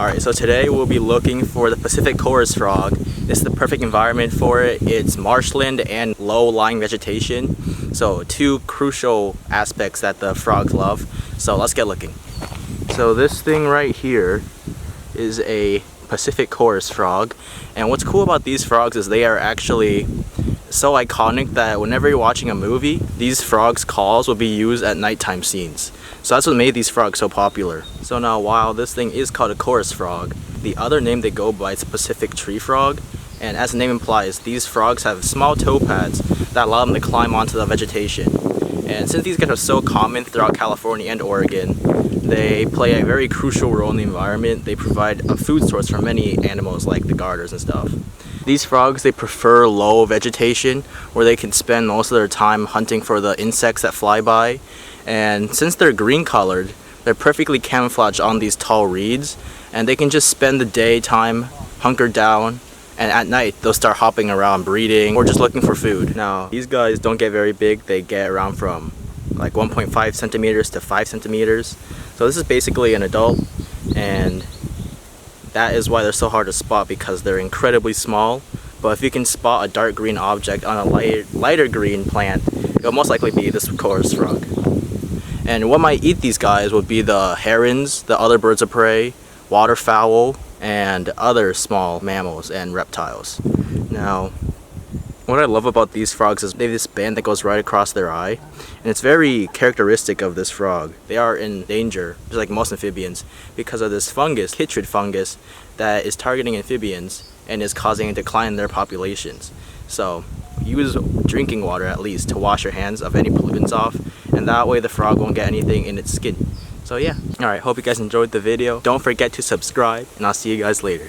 Alright, so today we'll be looking for the Pacific chorus frog. It's the perfect environment for it. It's marshland and low-lying vegetation. So two crucial aspects that the frogs love. So let's get looking. So this thing right here is a Pacific chorus frog. And what's cool about these frogs is they are actually so iconic that whenever you're watching a movie, these frogs' calls will be used at nighttime scenes. So that's what made these frogs so popular. So now while this thing is called a chorus frog, the other name they go by is Pacific tree frog. And as the name implies, these frogs have small toe pads that allow them to climb onto the vegetation. And since these guys are so common throughout California and Oregon, they play a very crucial role in the environment. They provide a food source for many animals like the garters and stuff. These frogs, they prefer low vegetation where they can spend most of their time hunting for the insects that fly by. And since they're green colored, they're perfectly camouflaged on these tall reeds, and they can just spend the daytime hunkered down, and at night they'll start hopping around breeding or just looking for food. Now these guys don't get very big. They get around from like 1.5 centimeters to 5 centimeters. So this is basically an adult, and that is why they're so hard to spot, because they're incredibly small. But if you can spot a dark green object on a lighter green plant, it'll most likely be this chorus frog. And what might eat these guys would be the herons, the other birds of prey, waterfowl, and other small mammals and reptiles. Now, what I love about these frogs is they have this band that goes right across their eye, and it's very characteristic of this frog. They are in danger, just like most amphibians, because of this fungus, chytrid fungus, that is targeting amphibians and is causing a decline in their populations. So use drinking water at least to wash your hands of any pollutants off, and that way the frog won't get anything in its skin. So yeah, alright, hope you guys enjoyed the video. Don't forget to subscribe, and I'll see you guys later.